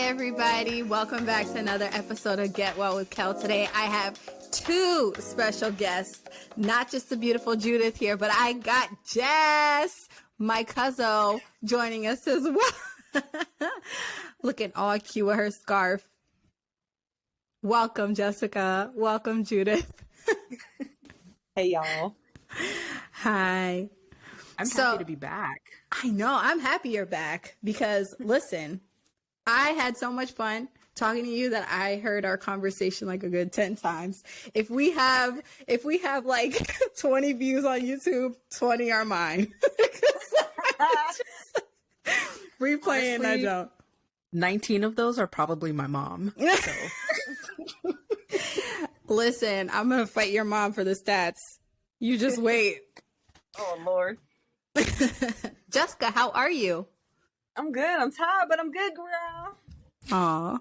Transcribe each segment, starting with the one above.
everybody. Welcome back to another episode of Get Well with Kel. Today I have two special guests, not just the beautiful Judith here, but I got Jess, my cousin, joining us as well. Looking all cute with her scarf. Welcome, Jessica. Welcome, Judith. Hey, y'all. Hi. I'm happy to be back. I know. I'm happy you're back because, listen, I had so much fun talking to you that I heard our conversation like a good 10 times. If we have like 20 views on YouTube, 20 are mine. Replaying, honestly, I don't. 19 of those are probably my mom. So. Listen, I'm going to fight your mom for the stats. You just wait. Oh, Lord. Jessica, how are you? I'm good. I'm tired, but I'm good, girl. Aw,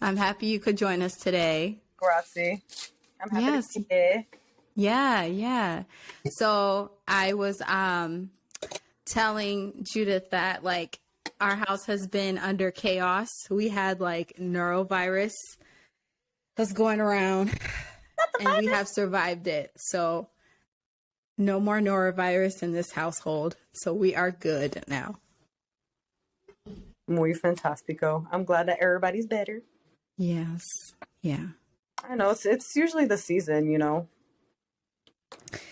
I'm happy you could join us today. Grazie. I'm happy to be here. Yeah. So I was telling Judith that like our house has been under chaos. We had like neurovirus that's going around and we have survived it. So no more norovirus in this household. So we are good now. Muy fantastico. I'm glad that everybody's better. Yes. Yeah. I know it's usually the season, you know,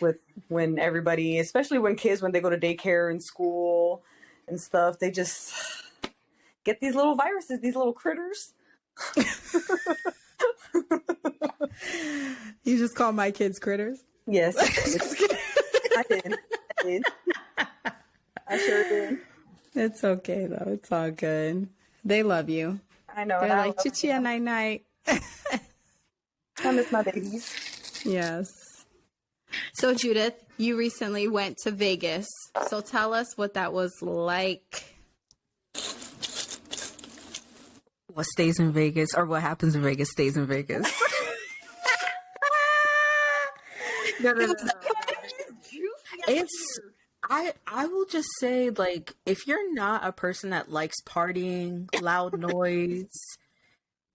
with when everybody, especially when kids, when they go to daycare and school and stuff, they just get these little viruses, these little critters. You just call my kids critters? Yes. I did. I sure did. It's okay though. It's all good. They love you. I know. They're like chichi night night. I miss my babies. Yes. So Judith, you recently went to Vegas. So tell us what that was like. What stays in Vegas, or what happens in Vegas stays in Vegas. No. It's I will just say, like, if you're not a person that likes partying, loud noise,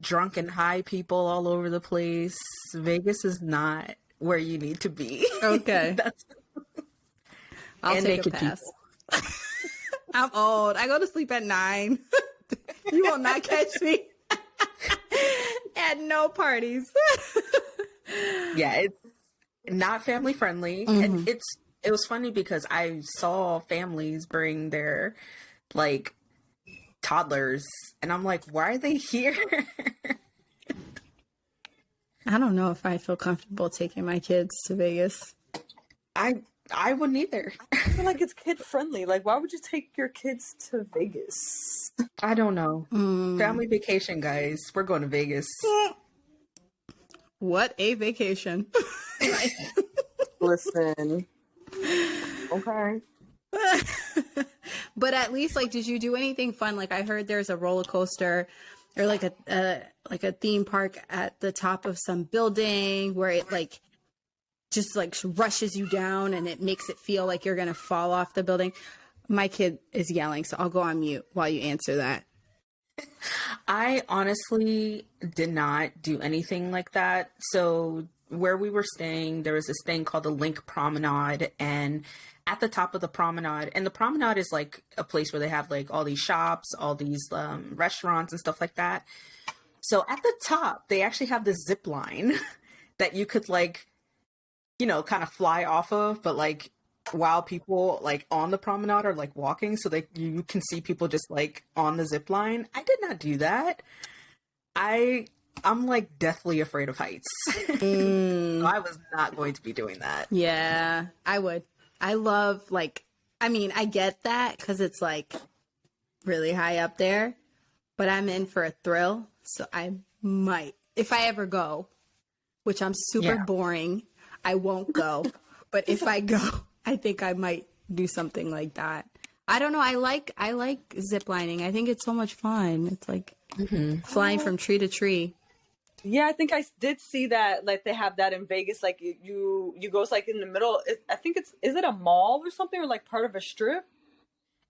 drunk and high people all over the place, Vegas is not where you need to be. Okay. I'll take a pass. I'm old. I go to sleep at 9. You will not catch me at no parties. Yeah, it's not family friendly. Mm-hmm. And it was funny because I saw families bring their like toddlers and I'm like, why are they here? I don't know if I feel comfortable taking my kids to Vegas. I wouldn't either. I feel like it's kid friendly. Like, why would you take your kids to Vegas? I don't know. Family vacation, guys. We're going to Vegas. What a vacation. Listen. Okay. But at least, like, did you do anything fun? Like, I heard there's a roller coaster or like a theme park at the top of some building where it like just like rushes you down and it makes it feel like you're gonna fall off the building. My kid is yelling, so I'll go on mute while you answer that. I honestly did not do anything like that. So where we were staying, there was this thing called the Link Promenade, and at the top of the promenade, and the promenade is like a place where they have like all these shops, all these restaurants and stuff like that. So at the top, they actually have this zip line that you could like, you know, kind of fly off of, but like while people like on the promenade are like walking, so that you can see people just like on the zip line. I did not do that. I'm like deathly afraid of heights. So I was not going to be doing that. Yeah, I would. I love like, I mean, I get that because it's like really high up there, but I'm in for a thrill. So I might, if I ever go, which I'm super boring, I won't go. But if I go, I think I might do something like that. I don't know. I like ziplining. I think it's so much fun. It's like flying from tree to tree. Yeah, I think I did see that. Like they have that in Vegas. Like you go like in the middle. I think is it a mall or something, or like part of a strip?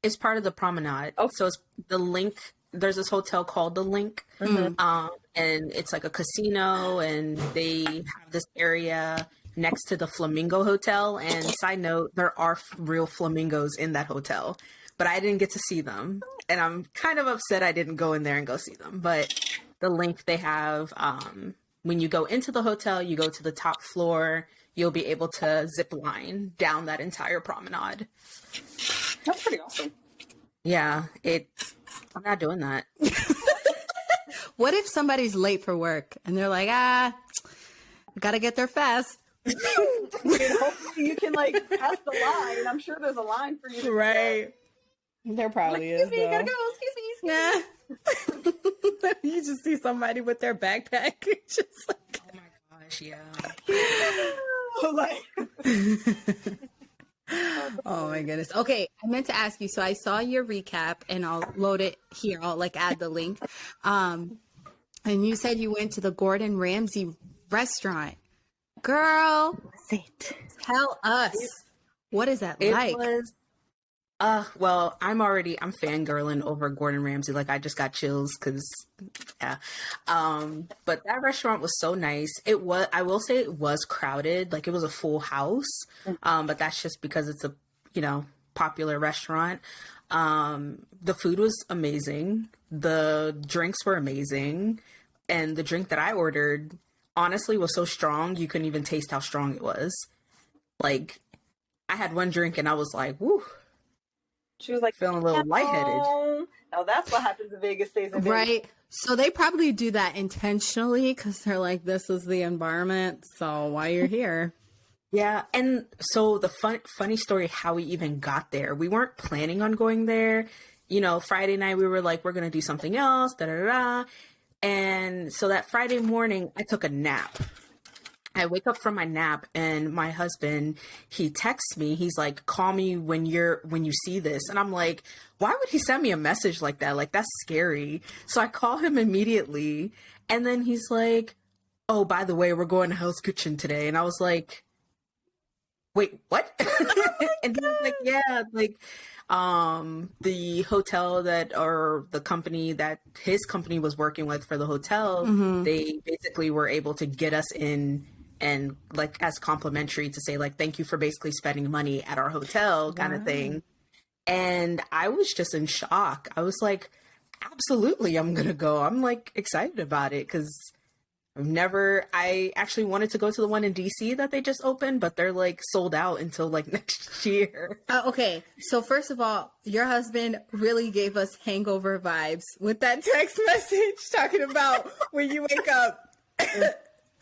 It's part of the promenade. Oh, so it's the Link there's this hotel called the Link, and it's like a casino, and they have this area next to the Flamingo Hotel. And side note, there are real flamingos in that hotel, but I didn't get to see them, and I'm kind of upset I didn't go in there and go see them. But the Link, they have, when you go into the hotel, you go to the top floor, you'll be able to zip line down that entire promenade. That's pretty awesome. Yeah, I'm not doing that. What if somebody's late for work and they're like, gotta get there fast? Hopefully you can like pass the line. I'm sure there's a line for you to Right. There probably is. Excuse me, gotta go. Excuse me. Nah. You just see somebody with their backpack. Just like, Oh my gosh, yeah. oh my goodness. Okay, I meant to ask you. So I saw your recap, and I'll load it here. I'll like add the link. And you said you went to the Gordon Ramsay restaurant. Girl, tell us, what is that like? Well, I'm fangirling over Gordon Ramsay. Like, I just got chills because, yeah. But that restaurant was so nice. I will say it was crowded. Like, it was a full house. But that's just because it's a, popular restaurant. The food was amazing. The drinks were amazing. And the drink that I ordered, honestly, was so strong, you couldn't even taste how strong it was. Like, I had one drink and I was like, woo. She was like, feeling a little lightheaded. Now that's what happens in Vegas stays in Vegas. Right. So they probably do that intentionally because they're like, this is the environment. So why you're here? Yeah. And so the funny story, how we even got there, we weren't planning on going there. Friday night, we were like, we're going to do something else. Da, da, da. And so that Friday morning, I took a nap. I wake up from my nap and my husband, he texts me. He's like, call me when you see this. And I'm like, why would he send me a message like that? Like, that's scary. So I call him immediately. And then he's like, oh, by the way, we're going to Hell's Kitchen today. And I was like, wait, what? And he was like, yeah, like, the hotel or the company that his company was working with for the hotel, they basically were able to get us in and like as complimentary to say like, thank you for basically spending money at our hotel kind of thing. And I was just in shock. I was like, absolutely, I'm going to go. I'm like excited about it because I actually wanted to go to the one in DC that they just opened, but they're like sold out until like next year. Okay. So first of all, your husband really gave us hangover vibes with that text message talking about when you wake up,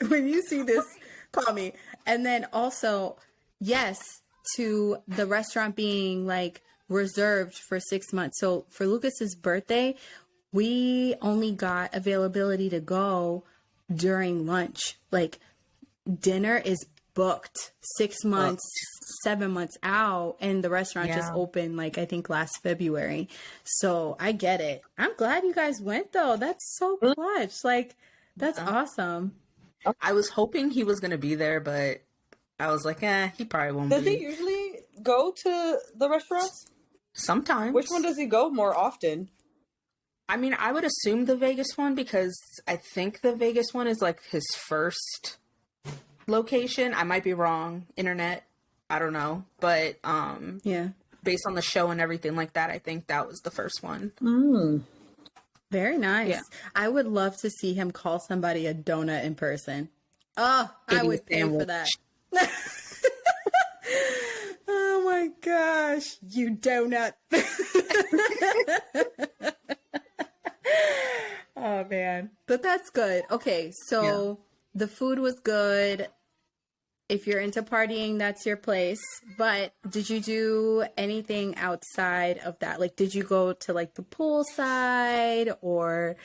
when you see this, call me. And then also, yes, to the restaurant being like reserved for 6 months. So for Lucas's birthday, we only got availability to go during lunch. Like, dinner is booked 6 months, 7 months out, and the restaurant just opened like I think last February. So I get it. I'm glad you guys went though. That's so clutch. Like, that's awesome. I was hoping he was gonna be there, but I was like, he probably won't Does be. he usually go to the restaurants? Sometimes. Which one does he go more often? I mean, I would assume the Vegas one because I think the Vegas one is like his first location. I might be wrong. Internet. I don't know. But based on the show and everything like that, I think that was the first one. Very nice. Yeah. I would love to see him call somebody a donut in person. Oh, I would pay for that. Oh my gosh, you donut. Oh man. But that's good. Okay, so the food was good. If you're into partying, that's your place. But did you do anything outside of that? Like, did you go to like the pool side, or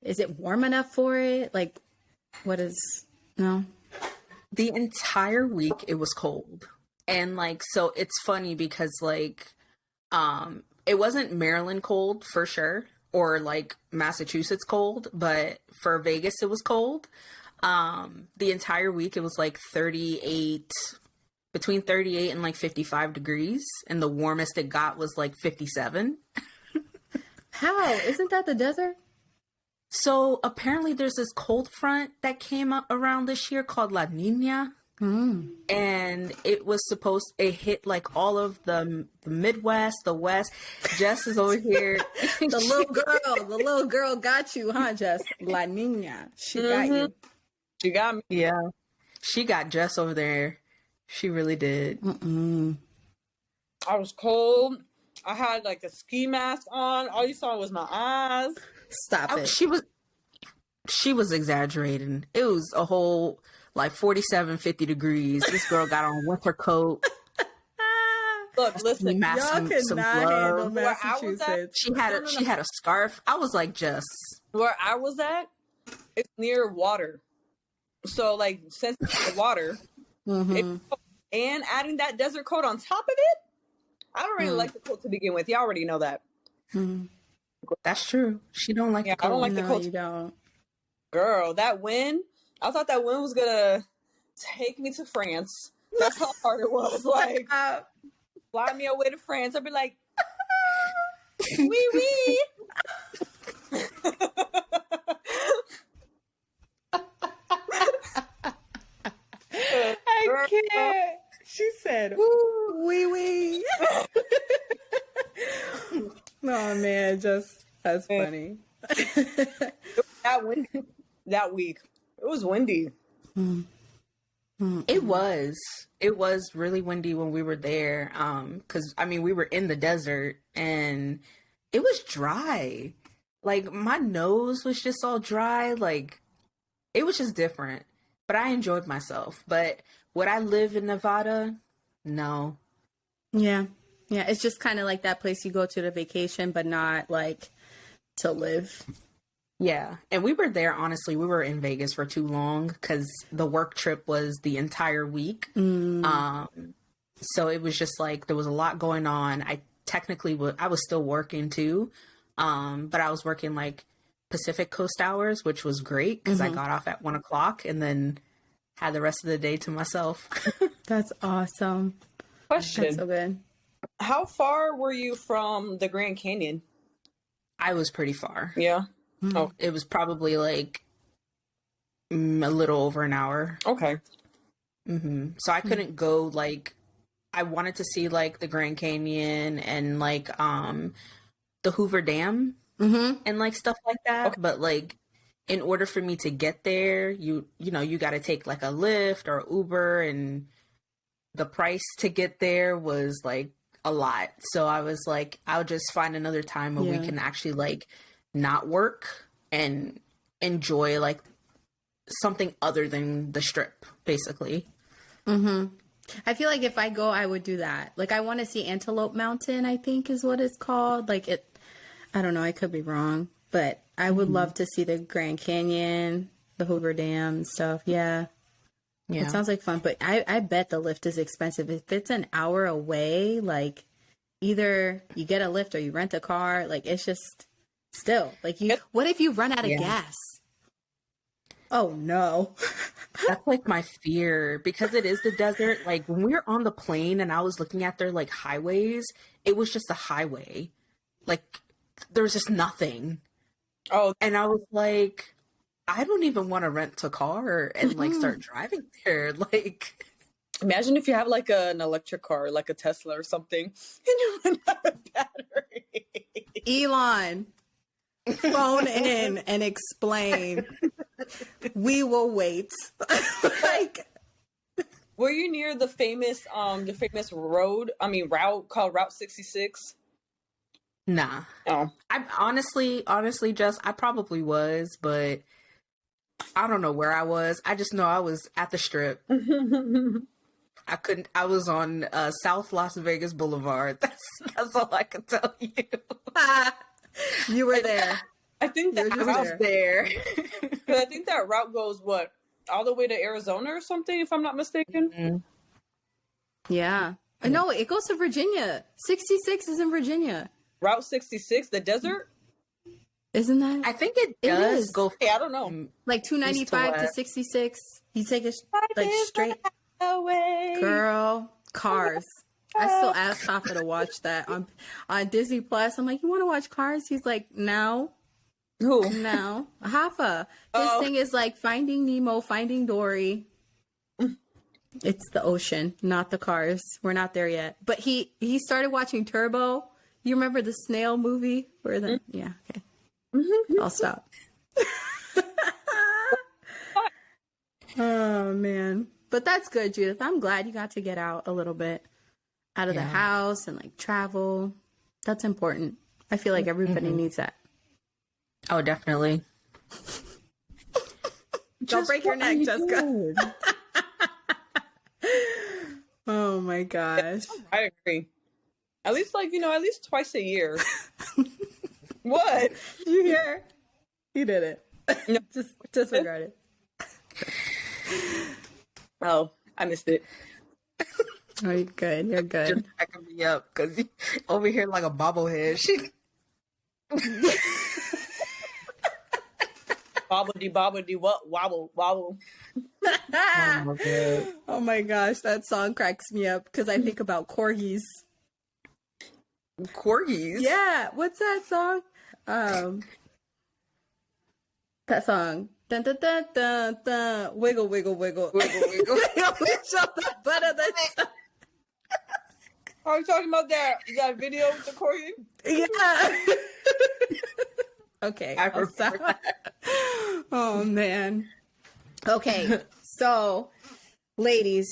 is it warm enough for it? Like, no? The entire week it was cold. And like, so it's funny because like, it wasn't Maryland cold for sure, or like Massachusetts cold, but for Vegas it was cold. The entire week it was like between 38 and like 55 degrees, and the warmest it got was like 57. How? Isn't that the desert? So apparently there's this cold front that came up around this year called La Nina. And it hit like all of the Midwest, the West. Jess is over here. The little girl got you, huh, Jess? La Nina. She got you. She got me. Yeah. She got Jess over there. She really did. I was cold. I had like a ski mask on. All you saw was my eyes. Stop it. She was exaggerating. It was a whole like 47, 50 degrees. This girl got on a winter coat. Look, listen, y'all could not handle Massachusetts. She had a scarf. I was like, Jess. Where I was at, it's near water. So like since it's the water, and adding that desert coat on top of it, I don't really like the coat to begin with. You already know that. That's true. She don't like the coat. I don't like the coat. You don't. Girl, that wind, I thought that wind was gonna take me to France. That's how hard it was. Like, fly me away to France. I'd be like, wee wee. I can't. She said, "Ooh, wee wee." Oh man, that's funny. That week, it was windy. It was really windy when we were there. Because I mean, we were in the desert and it was dry. Like my nose was just all dry. Like it was just different. But I enjoyed myself. But would I live in Nevada? No. Yeah. It's just kind of like that place you go to vacation, but not like to live. Yeah. And we were there, honestly, we were in Vegas for too long because the work trip was the entire week. So it was just like, there was a lot going on. I was still working too. But I was working like Pacific Coast hours, which was great because I got off at 1:00 and then had the rest of the day to myself. That's awesome. Question. That's so good. How far were you from the Grand Canyon? I was pretty far. Yeah. Oh, It was probably like a little over an hour. okay. So I couldn't go like, I wanted to see like the Grand Canyon and like the Hoover Dam and like stuff like that. Okay. But like in order for me to get there, you got to take like a Lyft or Uber, and the price to get there was like a lot. So I was like, I'll just find another time where we can actually like not work and enjoy like something other than the Strip, basically. I feel like if I go, I would do that. Like I want to see Antelope Mountain, I think is what it's called. Like I don't know, I could be wrong, but I would love to see the Grand Canyon, the Hoover Dam and stuff. Yeah. It sounds like fun, but I bet the Lyft is expensive. If it's an hour away, like either you get a Lyft or you rent a car. Like it's just still like what if you run out of gas? Oh no. That's like my fear because it is the desert. Like when we were on the plane and I was looking at their like highways, it was just a highway. Like there was just nothing. Oh, and I was like, I don't even want to rent a car and like start driving there. Like, imagine if you have like an electric car, like a Tesla or something, and you run out of battery. Elon, phone in and explain. We will wait. Like, were you near the famous route called Route 66? Nah. Oh, I honestly, Jess, I probably was, but I don't know where I was. I just know I was at the Strip. I was on South Las Vegas Boulevard. That's all I can tell you. You were there. I think that I was there. But I think that route goes all the way to Arizona or something, if I'm not mistaken. Yeah. No, it goes to Virginia. 66 is in Virginia. Route 66, the desert? Isn't that? I think it does go. I don't know. Like 295 to 66. You take it like straight away. Girl, cars. I still ask Hafa to watch that on Disney Plus. I'm like, you want to watch Cars? He's like, no. Who? No. Hafa. His Oh. thing is like Finding Nemo, Finding Dory. It's the ocean, not the cars. We're not there yet. But he started watching Turbo. You remember the snail movie? Where the yeah, okay. I'll stop. Oh man. But that's good, Judith. I'm glad you got to get out a little bit out of the house and like travel. That's important. I feel like everybody needs that. Oh, definitely. Don't break your neck, Jessica. Oh my gosh. I agree. At least at least twice a year. What? You hear? You did it. No. Just disregard it. Oh, I missed it. Oh, you're good. You're good. Just cracking me up because over here like a bobblehead. Bobbity what wobble wobble. Oh my gosh, that song cracks me up because I think about corgis. Corgis? Yeah, what's that song? That song. Dun, dun, dun, dun, dun. Wiggle, wiggle, wiggle. Wiggle, wiggle. Show the butt of the tongue. Are you talking about that video with the corgi? Yeah. Okay. I I'll remember stop. Oh man. Okay. So, ladies,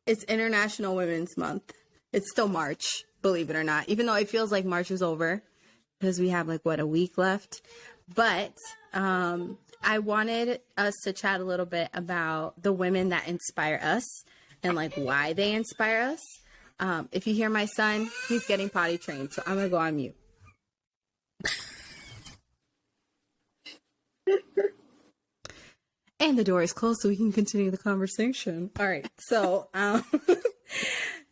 it's International Women's Month. It's still March, believe it or not, even though it feels like March is over because we have a week left. But I wanted us to chat a little bit about the women that inspire us and why they inspire us. If you hear my son, he's getting potty trained, so I'm gonna go on mute. And the door is closed so we can continue the conversation. All right. So,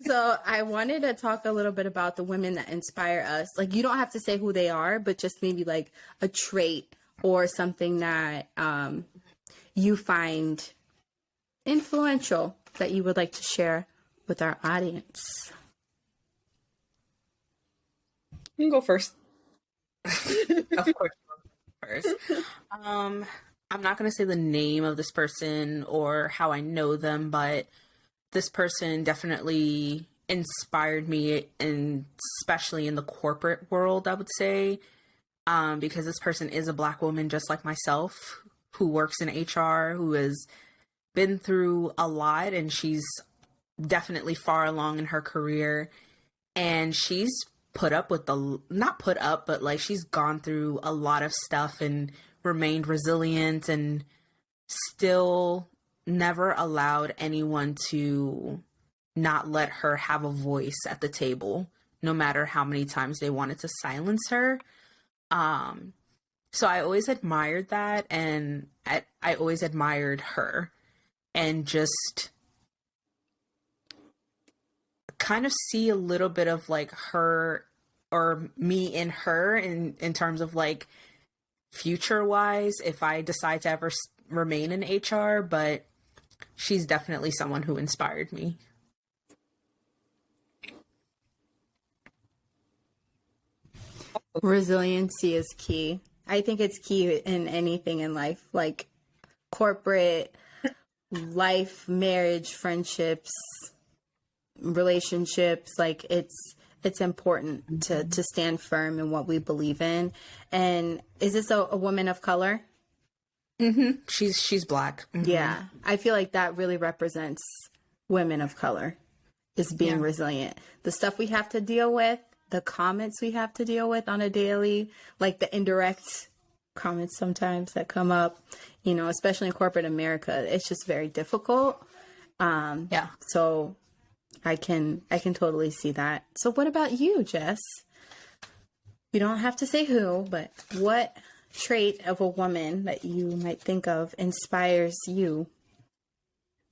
so I wanted to talk a little bit about the women that inspire us. You don't have to say who they are, but just maybe a trait or something that you find influential that you would like to share with our audience. You can go first. Of course, first. I'm not going to say the name of this person or how I know them, but this person definitely inspired me, and especially in the corporate world, I would say, because this person is a Black woman just like myself who works in HR, who has been through a lot, and she's definitely far along in her career, and she's she's gone through a lot of stuff and remained resilient and still never allowed anyone to not let her have a voice at the table, no matter how many times they wanted to silence her. So I always admired that, and I always admired her, and just kind of see a little bit of her or me in her in terms of future wise if I decide to ever remain in HR, but she's definitely someone who inspired me. Resiliency is key. I think it's key in anything in life, corporate life, marriage, friendships, relationships. It's important to stand firm in what we believe in. And is this a woman of color? Mm-hmm. She's Black. Mm-hmm. Yeah. I feel like that really represents women of color, is being resilient. The stuff we have to deal with, the comments we have to deal with on a daily, the indirect comments sometimes that come up, especially in corporate America, it's just very difficult. So I can totally see that. So what about you, Jess? You don't have to say who, but what trait of a woman that you might think of inspires you?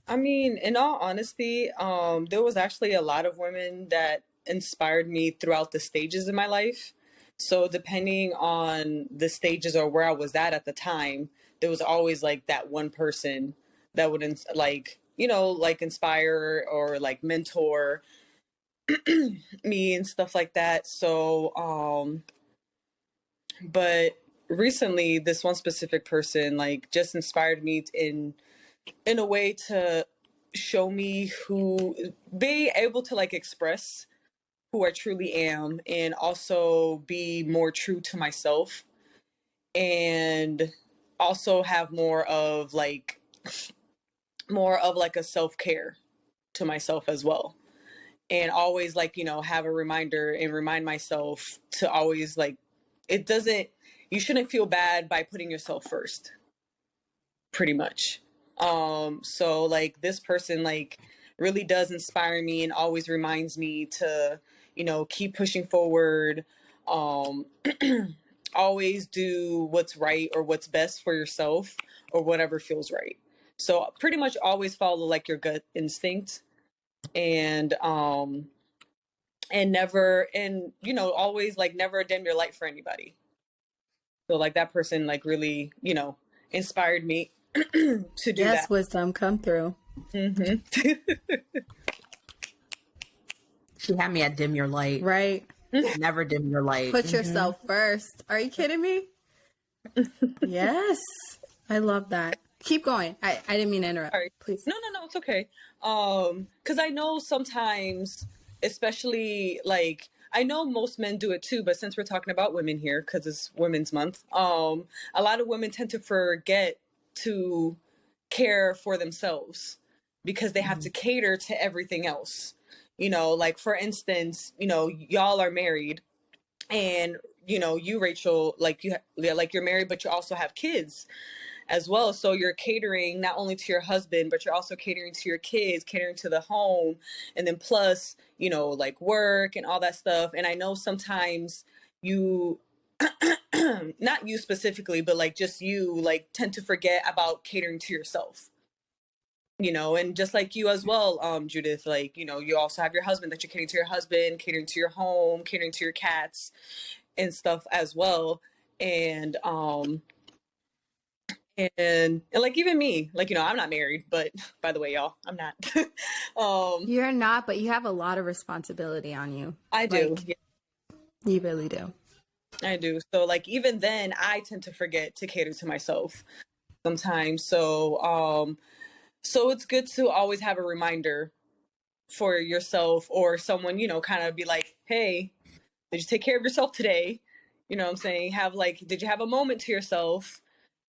I mean, in all honesty, there was actually a lot of women that inspired me throughout the stages of my life. So depending on the stages or where I was at the time, there was always that one person that would inspire or mentor. me and stuff like that. So, but recently this one specific person like just inspired me in a way to show me who, be able to like express who I truly am and also be more true to myself and also have more of like a self-care to myself as well. And always like, have a reminder and remind myself to always like, it doesn't, you shouldn't feel bad by putting yourself first, pretty much. So like this person like really does inspire me and always reminds me to, keep pushing forward. Um, always do what's right or what's best for yourself or whatever feels right. So pretty much always follow like your gut instinct and never, and always like never dim your light for anybody. So like that person like really, inspired me to do yes, that. wisdom come through. Mm-hmm. She had me at dim your light. Right. Never dim your light. Put yourself first. Are you kidding me? Yes. I love that. Keep going. I didn't mean to interrupt. Sorry. Please. No, it's okay. Because I know sometimes, especially like, I know most men do it too, but since we're talking about women here, because it's Women's Month, a lot of women tend to forget to care for themselves because they have to cater to everything else. Like for instance, y'all are married and, you, Rachel, like you're married, but you also have kids as well. So you're catering not only to your husband, but you're also catering to your kids, catering to the home, and then plus, like work and all that stuff. And I know sometimes you, not you specifically, but like just you like tend to forget about catering to yourself. And just like you as well, Judith, like, you also have your husband that you're catering to your husband, catering to your home, catering to your cats and stuff as well. And like even me, like, I'm not married, but by the way, y'all, I'm not. You're not, but you have a lot of responsibility on you. I do. Like, you really do. I do. So like even then I tend to forget to cater to myself sometimes. So it's good to always have a reminder for yourself or someone, kind of be like, hey, did you take care of yourself today? You know what I'm saying? Did you have a moment to yourself?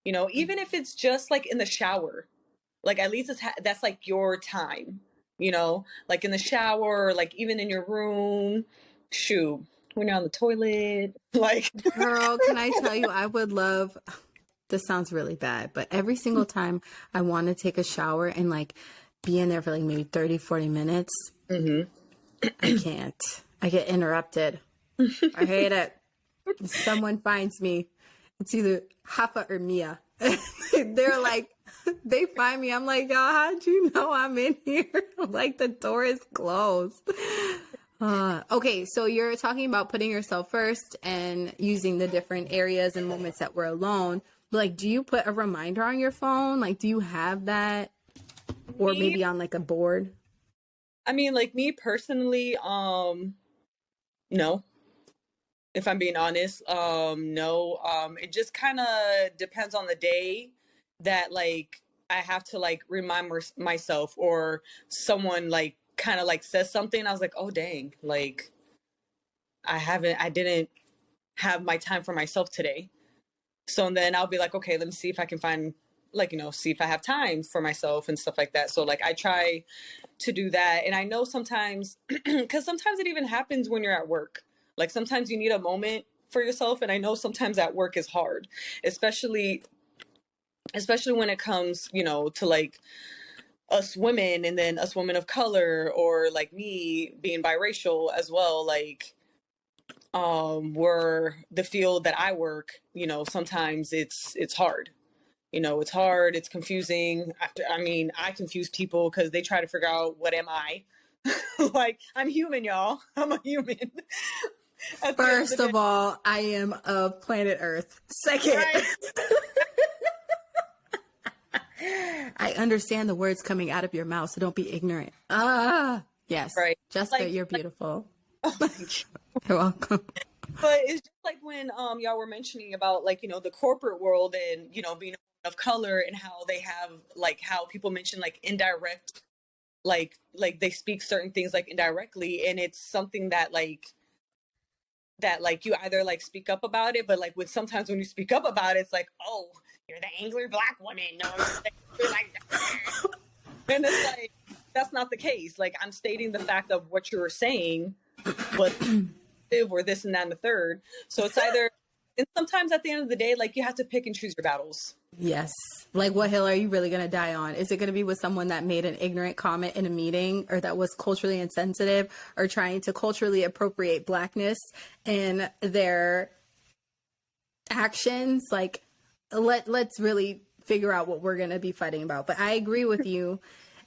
Even if it's just like in the shower, like at least that's like your time, like in the shower, or like even in your room, shoot, when you're on the toilet, like. Girl, can I tell you, I would love, this sounds really bad, but every single time I want to take a shower and like be in there for like maybe 30, 40 minutes, I can't. I get interrupted. I hate it. If someone finds me, it's either Hafa or Mia. They're like, they find me. I'm like, y'all, how'd you know I'm in here? Like the door is closed. Okay, so you're talking about putting yourself first and using the different areas and moments that we're alone. Like, do you put a reminder on your phone? Like, do you have that? Or maybe on like a board? I mean, like me personally, no. If I'm being honest, no. It just kind of depends on the day that like I have to like remind myself or someone like kind of like says something. I was like, oh dang, like I didn't have my time for myself today. So then I'll be like, okay, let me see if I can find like, see if I have time for myself and stuff like that. So like I try to do that. And I know sometimes, because sometimes it even happens when you're at work. Like sometimes you need a moment for yourself. And I know sometimes at work is hard, especially when it comes, to like us women and then us women of color or like me being biracial as well. Like, where the field that I work, sometimes it's hard. It's hard. It's confusing. I confuse people because they try to figure out what am I. Like, I'm human, y'all. I'm a human. First of all, I am of planet Earth. Second, right. I understand the words coming out of your mouth, so don't be ignorant. Yes. right? Jessica, Like, you're beautiful. oh, thank you. You're welcome. But it's just like when y'all were mentioning about like, you know, the corporate world and, you know, being a woman of color and how they have like how people mention like indirect, like they speak certain things like indirectly, and it's something that like you either like speak up about it, but like with sometimes when you speak up about it, it's like, oh, you're the angry black woman. No, you're like that. And it's like that's not the case. Like I'm stating the fact of what you're saying, but or this and that and the third. So it's either, and sometimes at the end of the day, like you have to pick and choose your battles. Yes. Like, what hill are you really going to die on? Is it going to be with someone that made an ignorant comment in a meeting, or that was culturally insensitive, or trying to culturally appropriate blackness in their actions? Like, let's really figure out what we're going to be fighting about. But I agree with you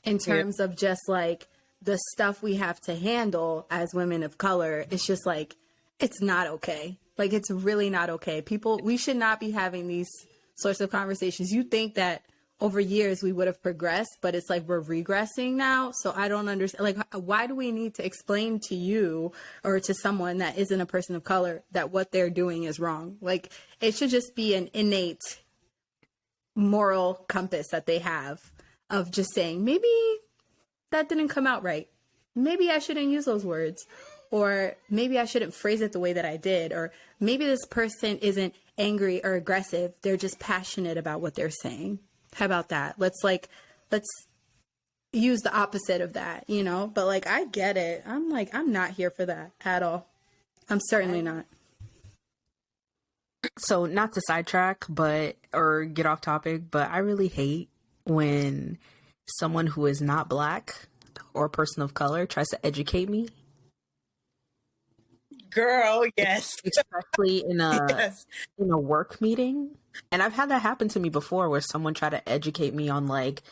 in terms of just like the stuff we have to handle as women of color. It's just like, it's not okay. Like, it's really not okay. People, we should not be having these sorts of conversations. You think that over years we would have progressed, but it's like we're regressing now. So I don't understand. Like, why do we need to explain to you or to someone that isn't a person of color that what they're doing is wrong? Like, it should just be an innate moral compass that they have of just saying, maybe that didn't come out right. Maybe I shouldn't use those words, or maybe I shouldn't phrase it the way that I did, or maybe this person isn't angry or aggressive. They're just passionate about what they're saying. How about that? Let's use the opposite of that, you know? But like, I get it. I'm like, I'm not here for that at all. I'm certainly not. So not to sidetrack, or get off topic, but I really hate when someone who is not black or a person of color tries to educate me. Girl, yes. Especially in a Yes. in a work meeting. And I've had that happen to me before, where someone tried to educate me on like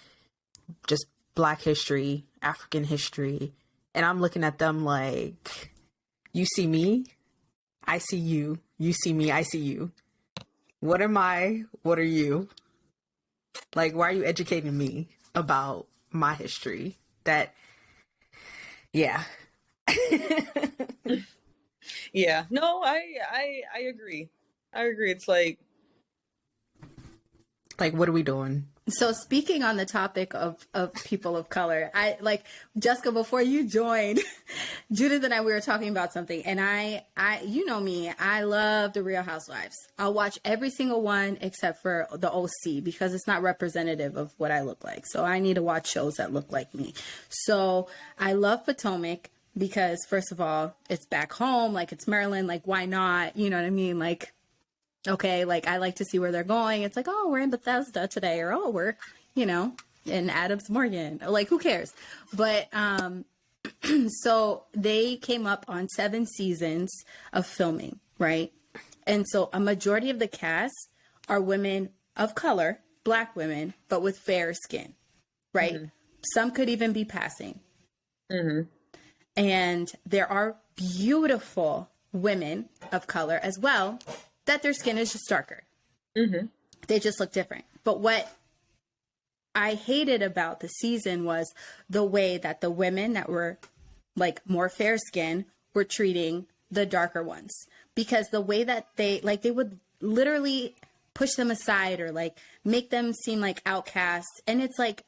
just black history, African history, and I'm looking at them like, you see me, I see you. You see me, I see you. What am I? What are you? Like, why are you educating me about my history? Yeah. Yeah. No, I agree. I agree. It's like What are we doing? So speaking on the topic of people of color, I like Jessica, before you joined, Judith and I, we were talking about something, and I, you know me, I love the Real Housewives. I'll watch every single one except for the OC because it's not representative of what I look like. So I need to watch shows that look like me. So I love Potomac because first of all, it's back home, like it's Maryland, like why not? You know what I mean? Like, okay, like I like to see where they're going. It's like, oh, we're in Bethesda today, or oh, we're, you know, in Adams Morgan. Like, who cares? But so they came up on 7 seasons of filming, right? And so a majority of the cast are women of color, black women, but with fair skin, right? Mm-hmm. Some could even be passing. Mm-hmm. And there are beautiful women of color as well, that their skin is just darker. Mm-hmm. They just look different. But what I hated about the season was the way that the women that were like more fair skin were treating the darker ones. Because the way that they would literally push them aside or like make them seem like outcasts. And it's like,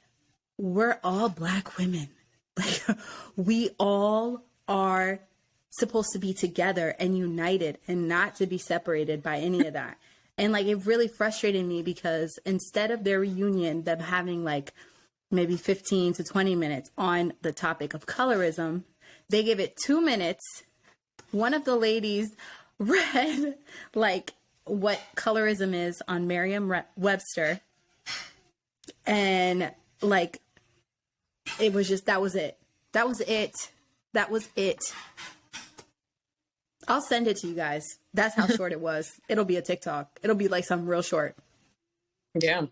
we're all black women. Like, we all are supposed to be together and united and not to be separated by any of that. And like, it really frustrated me because instead of their reunion, them having like maybe 15 to 20 minutes on the topic of colorism, they give it 2 minutes. One of the ladies read like what colorism is on Merriam-Webster. And like, it was just, that was it. That was it. That was it. I'll send it to you guys. That's how short it was. It'll be a TikTok. It'll be like something real short. Yeah.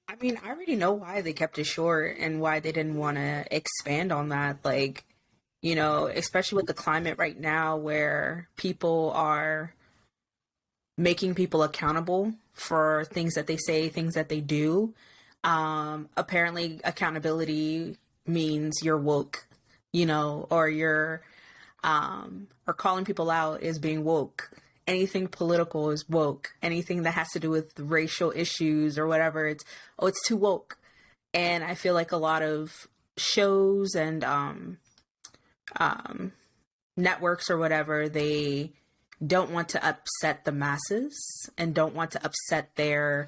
I mean, I already know why they kept it short and why they didn't want to expand on that. Like, you know, especially with the climate right now where people are making people accountable for things that they say, things that they do. Apparently accountability means you're woke. or you're or calling people out is being woke. Anything political is woke. Anything that has to do with racial issues or whatever, it's too woke. And I feel like a lot of shows and networks or whatever, they don't want to upset the masses and don't want to upset the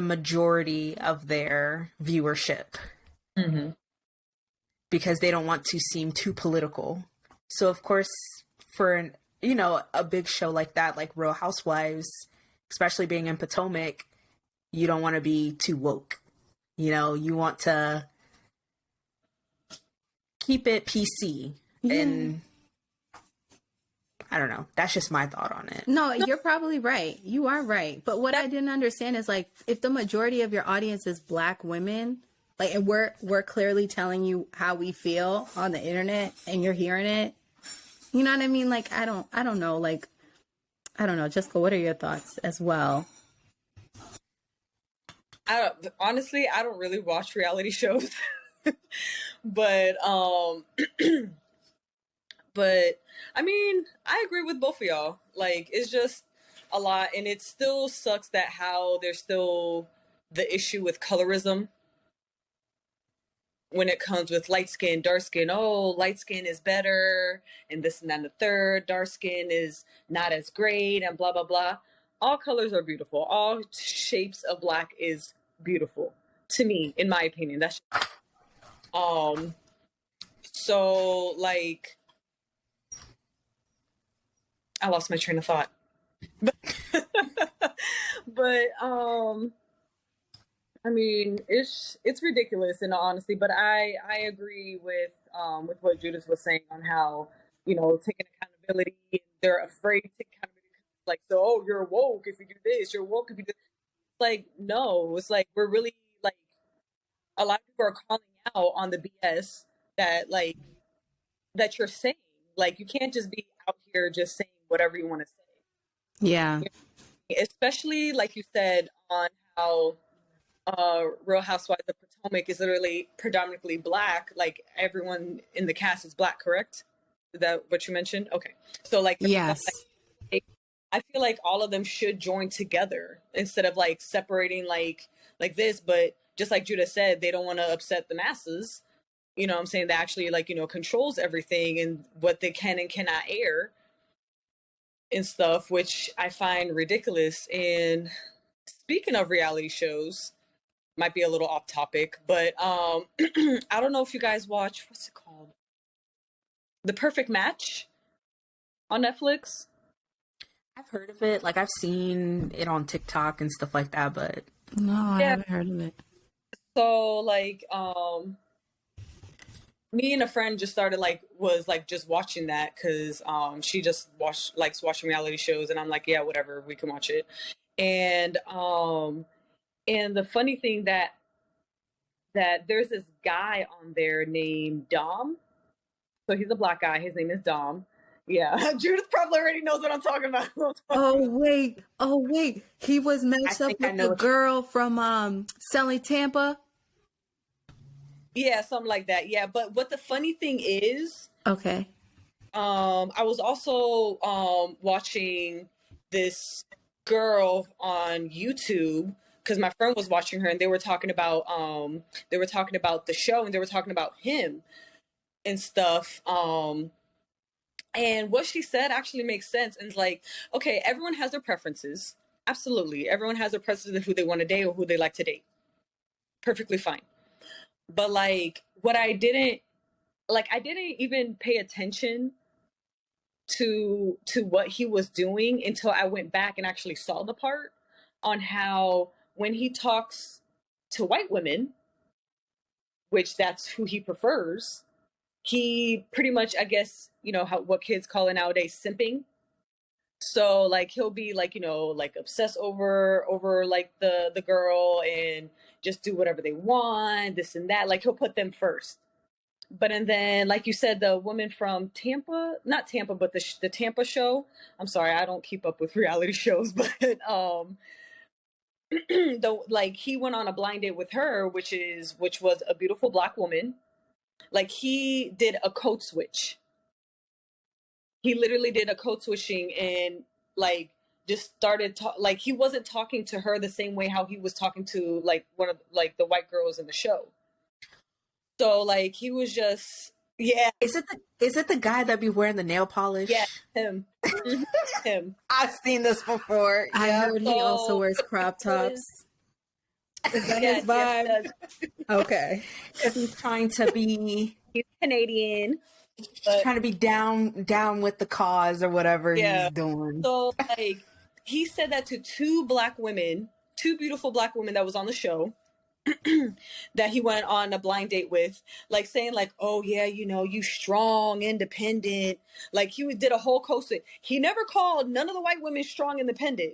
majority of their viewership, because they don't want to seem too political. So of course, for a big show like that, like Real Housewives, especially being in Potomac, you don't want to be too woke. You want to keep it PC. And I don't know. That's just my thought on it. No, you're probably right. You are right. But what I didn't understand is, like, if the majority of your audience is Black women, like, and we're clearly telling you how we feel on the internet and you're hearing it, you know what I mean? Like, I don't know. Like, I don't know. Jessica, what are your thoughts as well? Honestly, I don't really watch reality shows, but but I mean, I agree with both of y'all. Like, it's just a lot, and it still sucks that how there's still the issue with colorism when it comes with light skin, dark skin. Oh, light skin is better, and this and that and the third. Dark skin is not as great, and blah blah blah. All colors are beautiful. All shapes of Black is beautiful to me, in my opinion. That's so, like, I lost my train of thought. But I mean, it's ridiculous in all honesty, but I agree with what Judith was saying on how, taking accountability, and they're afraid to take accountability. Like, so, oh, you're woke if you do this, you're woke if you do this. Like, no, it's like, we're really, like, a lot of people are calling out on the BS that, like, that you're saying. Like, you can't just be out here just saying whatever you want to say. Yeah. Especially, like you said, on how Real Housewives of Potomac is literally predominantly Black. Like, everyone in the cast is Black, correct? Is that what you mentioned? Okay. So, like, yes. I feel like all of them should join together instead of, like, separating like this. But just like Judith said, they don't want to upset the masses. You know what I'm saying? That actually, like, controls everything and what they can and cannot air and stuff, which I find ridiculous. And speaking of reality shows, might be a little off topic, but I don't know if you guys watch, what's it called? The Perfect Match on Netflix. I've heard of it. Like, I've seen it on TikTok and stuff like that, but no, I haven't heard of it. So, like, me and a friend just started, was just watching that because she just likes watching reality shows, and I'm like, yeah, whatever, we can watch it. And the funny thing that there's this guy on there named Dom. So he's a Black guy. His name is Dom. Yeah, Judith probably already knows what I'm talking about. Oh wait, he was matched up with the girl from Selling Tampa. Yeah, something like that. Yeah, but what the funny thing is, okay, I was also watching this girl on YouTube because my friend was watching her, and they were talking about the show, and they were talking about him and stuff. And what she said actually makes sense. And it's like, okay, everyone has their preferences. Absolutely, everyone has their preferences of who they want to date or who they like to date. Perfectly fine. But, like, I didn't even pay attention to what he was doing until I went back and actually saw the part on how when he talks to white women, which that's who he prefers, he pretty much, I guess, what kids call it nowadays, simping. So, like, he'll be like, obsessed over like the girl and just do whatever they want, this and that. Like, he'll put them first. But, and then, like you said, the woman from Tampa, not Tampa, but the Tampa show. I'm sorry, I don't keep up with reality shows, but he went on a blind date with her, which was a beautiful Black woman. Like he did a code switch. He literally did a code switching and like just started like he wasn't talking to her the same way how he was talking to like one of like the white girls in the show. So like he was just Is it the guy that be wearing the nail polish? Yeah, him. Him. I've seen this before. I heard he also wears crop tops. Is that his vibe? Yes, okay. Because he's trying to be he's Canadian. But trying to be down with the cause or whatever he's doing. So like he said that to two beautiful black women that was on the show that he went on a blind date with, like saying like, oh yeah, you know, you strong, independent. Like he did a whole coast. He never called none of the white women strong, independent.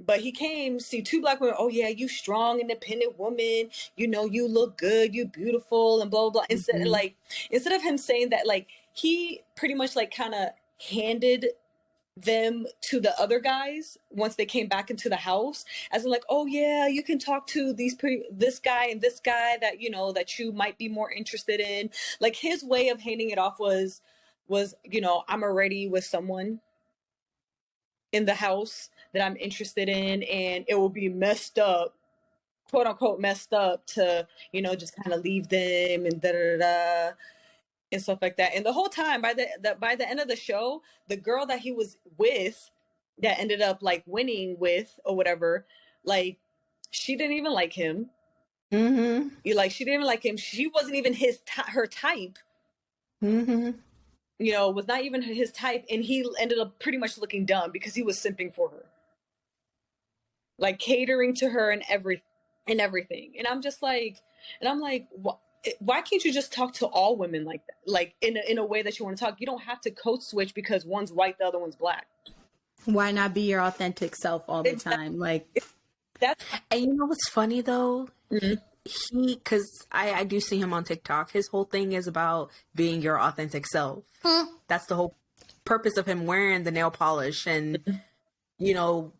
But he came, see two black women, oh yeah, you strong, independent woman, you know, you look good, you beautiful, and blah, blah, blah. Instead of him saying that, like, he pretty much like kind of handed them to the other guys once they came back into the house, as in like, oh yeah, you can talk to this guy and this guy that, you know, that you might be more interested in. Like his way of handing it off was, you know, I'm already with someone in the house that I'm interested in, and it will be messed up, quote unquote messed up, to, you know, just kind of leave them and da da da and stuff like that. And the whole time, by the end of the show, the girl that he was with, that ended up like winning with or whatever, like she didn't even like him. Mm-hmm. She didn't even like him. She wasn't even her type. Mm-hmm. You know, was not even his type, and he ended up pretty much looking dumb because he was simping for her, like catering to her and everything. And I'm just like, why can't you just talk to all women like that? Like in a way that you want to talk. You don't have to code switch because one's white, the other one's black. Why not be your authentic self all the time? Like that's. And you know what's funny though? Mm-hmm. Because I do see him on TikTok. His whole thing is about being your authentic self. That's the whole purpose of him wearing the nail polish and, you know,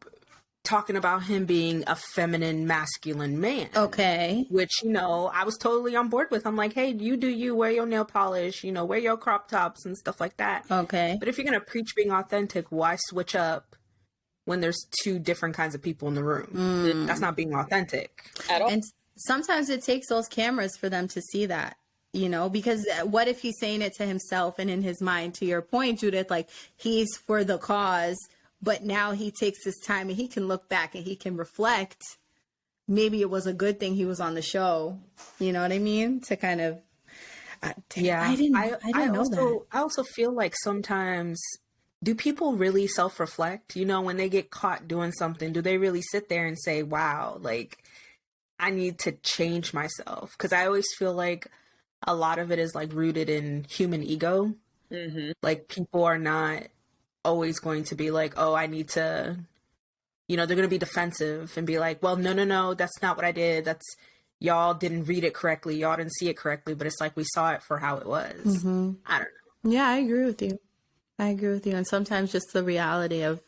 talking about him being a feminine, masculine man. Okay. Which, you know, I was totally on board with. I'm like, hey, you do you, wear your nail polish, you know, wear your crop tops and stuff like that. Okay. But if you're going to preach being authentic, why switch up when there's two different kinds of people in the room? That's not being authentic At all. And sometimes it takes those cameras for them to see that, you know, because what if he's saying it to himself and in his mind, to your point, Judith, like he's for the cause, but now he takes his time and he can look back and he can reflect. Maybe it was a good thing he was on the show. You know what I mean? To kind of, I didn't know that. I also feel like sometimes, do people really self-reflect? You know, when they get caught doing something, do they really sit there and say, wow, like, I need to change myself? Because I always feel like a lot of it is like rooted in human ego. Mm-hmm. Like people are not always going to be like, oh, I need to, you know, they're going to be defensive and be like, well, no, that's not what I did. That's, y'all didn't read it correctly. Y'all didn't see it correctly. But it's like, we saw it for how it was. Mm-hmm. I don't know. Yeah, I agree with you. And sometimes just the reality of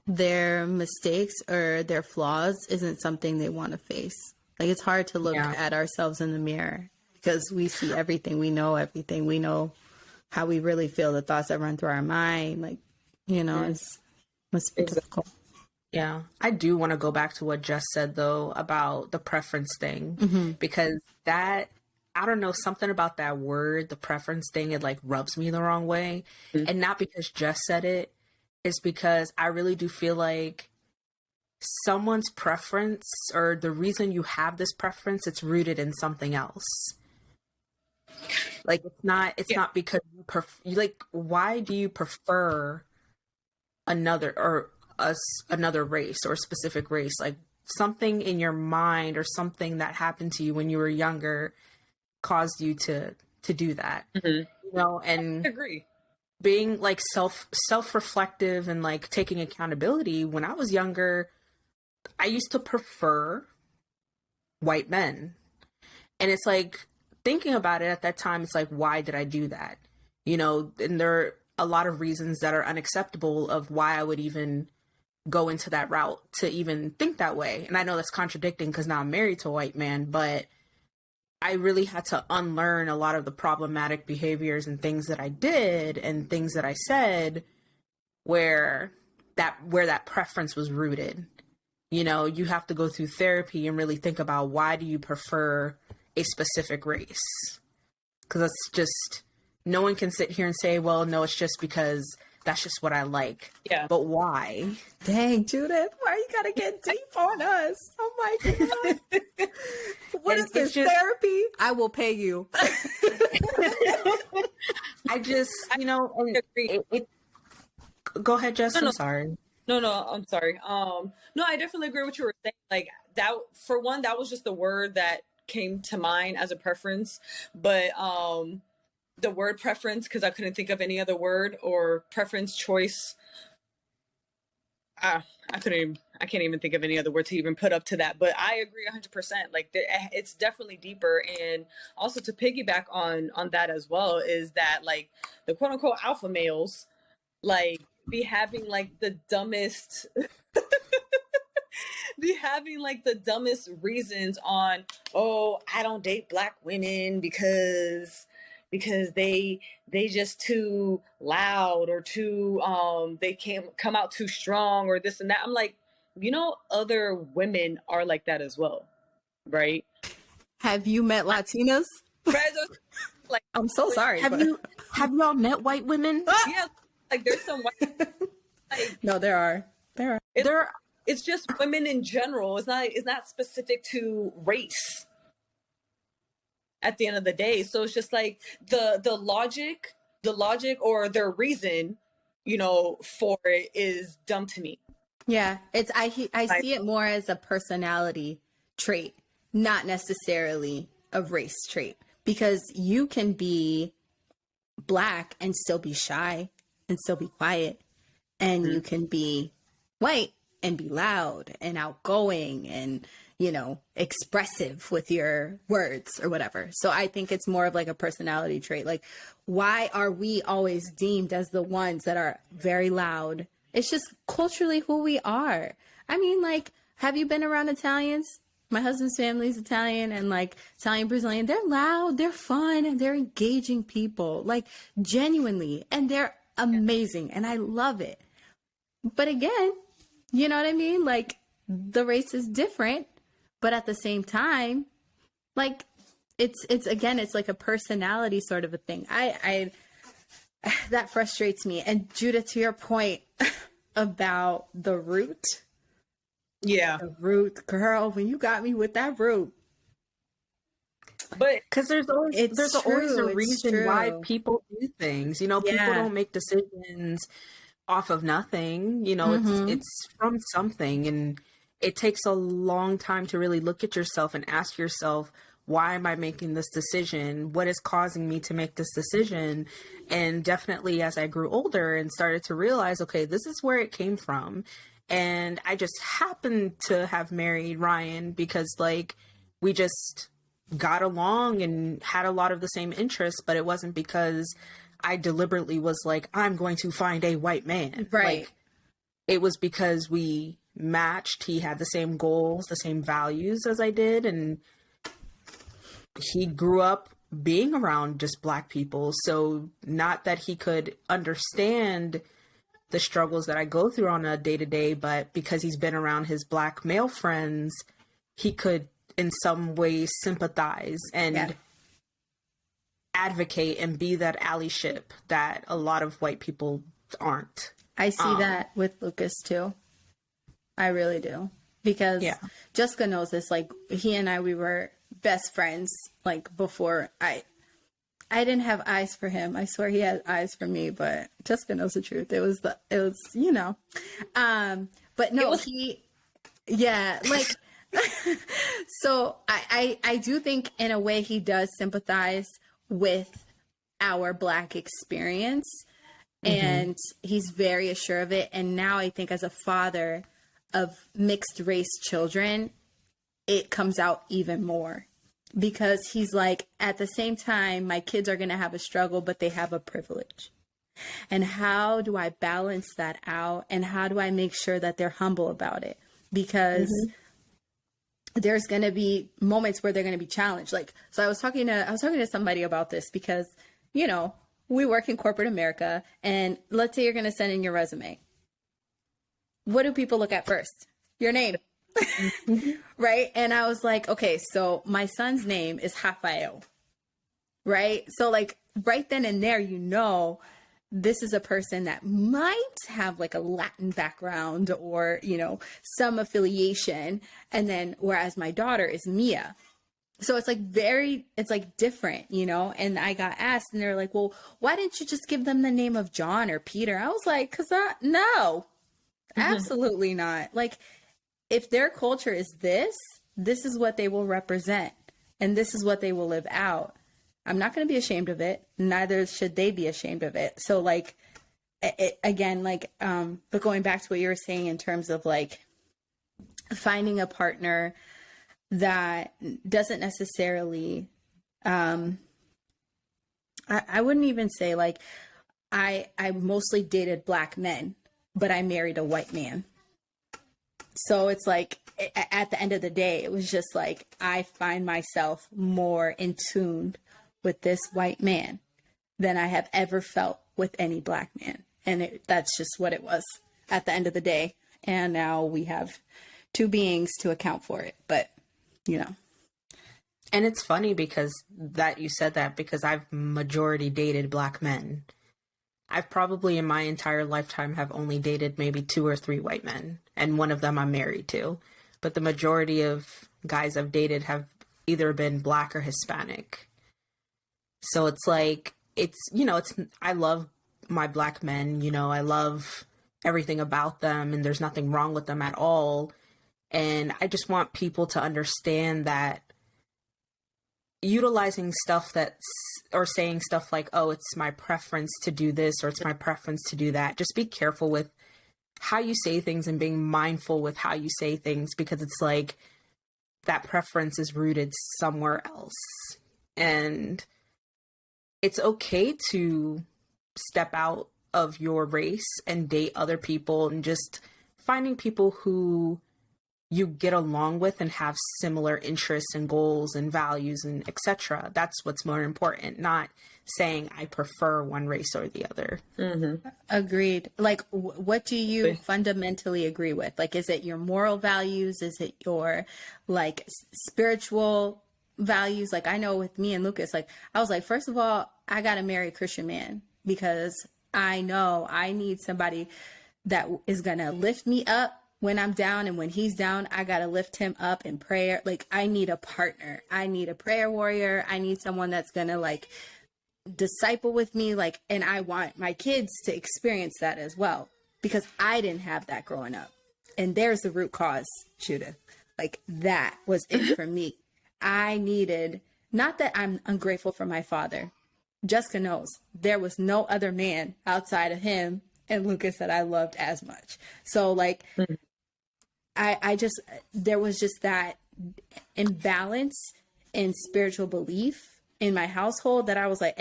their mistakes or their flaws isn't something they want to face. Like it's hard to look at ourselves in the mirror because we see everything. We know everything. We know how we really feel, the thoughts that run through our mind. Like, you know, it must be difficult. Yeah. I do want to go back to what Jess said though about the preference thing, because that, I don't know, something about that word, the preference thing, it like rubs me the wrong way. And not because Jess said it. Is because I really do feel like someone's preference or the reason you have this preference, it's rooted in something else. Like it's not because you like, why do you prefer another race or a specific race? Like something in your mind or something that happened to you when you were younger caused you to do that, you know, and I agree. Being like self-reflective and like taking accountability. When I was younger, I used to prefer white men. And it's like thinking about it at that time, it's like, why did I do that? You know, and there are a lot of reasons that are unacceptable of why I would even go into that route to even think that way. And I know that's contradicting because now I'm married to a white man, but I really had to unlearn a lot of the problematic behaviors and things that I did and things that I said where that preference was rooted. You know, you have to go through therapy and really think about, why do you prefer a specific race? Because that's just, no one can sit here and say, well, no, it's just because that's just what I like. Yeah. But why? Dang, Judith, why you gotta get deep on us? Oh my God. What is this, therapy? I will pay you. I just, you know, go ahead, Jess. I'm sorry. No, I'm sorry. No, I definitely agree with what you were saying. Like that, for one, that was just the word that came to mind as a preference. But the word preference, because I couldn't think of any other word, or preference, choice. I can't even think of any other word to even put up to that. But I agree 100%. Like it's definitely deeper. And also, to piggyback on that as well, is that like the quote unquote alpha males, like, be having like the dumbest reasons on, oh, I don't date Black women because they just too loud, or too they can't come out too strong, or this and that. I'm like, you know, other women are like that as well, right? Have you met Latinas? Like, I'm so sorry. Have y'all met white women? Yeah, like there's some white. Like, no, there are. It's just women in general. It's not specific to race. At the end of the day, so it's just like the logic or their reason, you know, for it is dumb to me. Yeah, I see it more as a personality trait, not necessarily a race trait, because you can be Black and still be shy and still be quiet, and you can be white and be loud and outgoing and, you know, expressive with your words or whatever. So I think it's more of like a personality trait. Like, why are we always deemed as the ones that are very loud? It's just culturally who we are. I mean, like, have you been around Italians? My husband's family is Italian, and like Italian, Brazilian, they're loud, they're fun, and they're engaging people, like genuinely, and they're amazing. And I love it. But again, you know what I mean? Like, the race is different, but at the same time, like, it's again, it's like a personality sort of a thing. I that frustrates me. And Judith, to your point about the root. Yeah. The root, girl, when you got me with that root. But because there's always a reason why people do things. You know, people don't make decisions off of nothing. You know, it's from something, and it takes a long time to really look at yourself and ask yourself, why am I making this decision? What is causing me to make this decision? And definitely as I grew older and started to realize, okay, this is where it came from. And I just happened to have married Ryan because, like, we just got along and had a lot of the same interests, but it wasn't because I deliberately was like, I'm going to find a white man. Right. Like, it was because we matched. He had the same goals, the same values as I did. And he grew up being around just Black people. So not that he could understand the struggles that I go through on a day-to-day, but because he's been around his Black male friends, he could in some ways sympathize and advocate and be that allyship that a lot of white people aren't. I see that with Lucas too. I really do. Because Jessica knows this, like, he and I, we were best friends, like, before I didn't have eyes for him. I swear he had eyes for me, but Jessica knows the truth. It was, you know, but no, like, so I do think in a way he does sympathize with our Black experience, and he's very assured of it. And now I think as a father of mixed race children, it comes out even more. Because he's like, at the same time, my kids are going to have a struggle, but they have a privilege. And how do I balance that out? And how do I make sure that they're humble about it? Because there's going to be moments where they're going to be challenged. Like, so I was talking to somebody about this because, you know, we work in corporate America, and let's say you're going to send in your resume. What do people look at first? Your name. Right? And I was like, okay, so my son's name is Rafael. Right? So like right then and there, you know, this is a person that might have like a Latin background or, you know, some affiliation. And then whereas my daughter is Mia. So it's like it's like different, you know? And I got asked and they're like, well, why didn't you just give them the name of John or Peter? I was like, no, absolutely not. Like, if their culture is this is what they will represent. And this is what they will live out. I'm not going to be ashamed of it. Neither should they be ashamed of it. So like, again, like, but going back to what you were saying in terms of like finding a partner that doesn't necessarily, I wouldn't even say like, I mostly dated Black men, but I married a white man. So it's like, at the end of the day, it was just like, I find myself more in tune with this white man than I have ever felt with any Black man. And that's just what it was at the end of the day. And now we have two beings to account for it. But, you know. And it's funny because that you said that, because I've majority dated Black men. I've probably in my entire lifetime have only dated maybe 2 or 3 white men. And one of them I'm married to. But the majority of guys I've dated have either been Black or Hispanic. So it's like, I love my Black men, you know, I love everything about them and there's nothing wrong with them at all. And I just want people to understand that utilizing stuff or saying stuff like, oh, it's my preference to do this or it's my preference to do that. Just be careful with how you say things and being mindful with how you say things, because it's like that preference is rooted somewhere else. And it's okay to step out of your race and date other people and just finding people who you get along with and have similar interests and goals and values and etc. That's what's more important, not saying I prefer one race or the other. Mm-hmm. Agreed. Like, what do you fundamentally agree with? Like, is it your moral values? Is it your like spiritual values? Like, I know with me and Lucas, like, I was like, first of all, I got to marry a Christian man because I know I need somebody that is going to lift me up when I'm down, and when he's down, I got to lift him up in prayer. Like, I need a partner. I need a prayer warrior. I need someone that's going to like disciple with me. Like, and I want my kids to experience that as well, because I didn't have that growing up. And there's the root cause, Judith. Like, that was it for me. I needed, not that I'm ungrateful for my father. Jessica knows there was no other man outside of him and Lucas that I loved as much. So like, there was just that imbalance in spiritual belief in my household that I was like,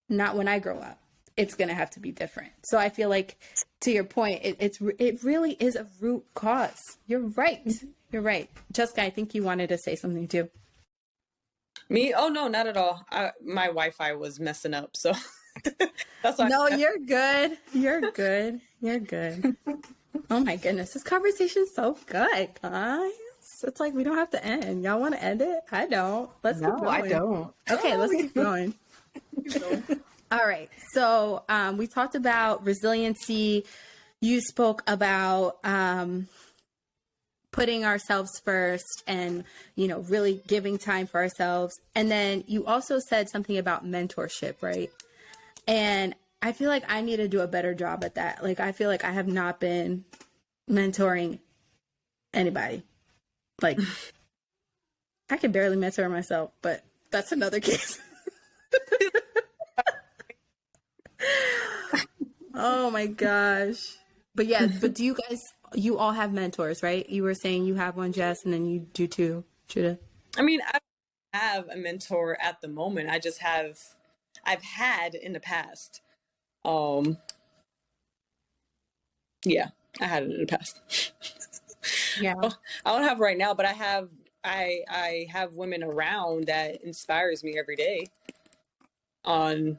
not when I grow up. It's going to have to be different. So I feel like, to your point, it really is a root cause. You're right. You're right. Jessica, I think you wanted to say something too. Me? Oh, no, not at all. My Wi-Fi was messing up, so that's why. No, you're good. You're good. You're good. Oh my goodness, this conversation's so good, guys. It's like we don't have to end. Y'all want to end it? I don't. Let's keep going. I don't. Okay, let's keep going. All right. So we talked about resiliency. You spoke about putting ourselves first and, you know, really giving time for ourselves. And then you also said something about mentorship, right? And I feel like I need to do a better job at that. Like, I feel like I have not been mentoring anybody. Like, I can barely mentor myself, but that's another case. Oh my gosh. But yeah, but do you all have mentors, right? You were saying you have one, Jess, and then you do too, Judith. I mean, I don't have a mentor at the moment. I've had in the past. Yeah, I had it in the past. Yeah. I don't have right now, but I have women around that inspires me every day on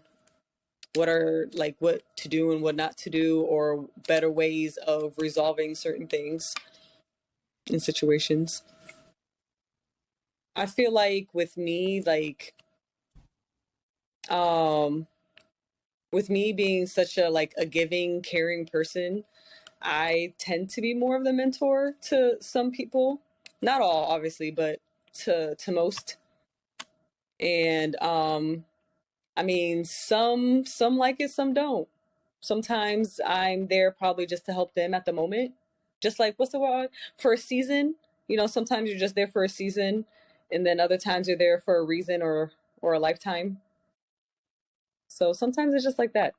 what to do and what not to do, or better ways of resolving certain things in situations. I feel like with me, um with me being such a giving, caring person, I tend to be more of the mentor to some people. Not all, obviously, but to most. And I mean, some like it, some don't. Sometimes I'm there probably just to help them at the moment. Just like, what's the word? For a season. Sometimes you're just there for a season, and then other times you're there for a reason or a lifetime. So sometimes it's just like that.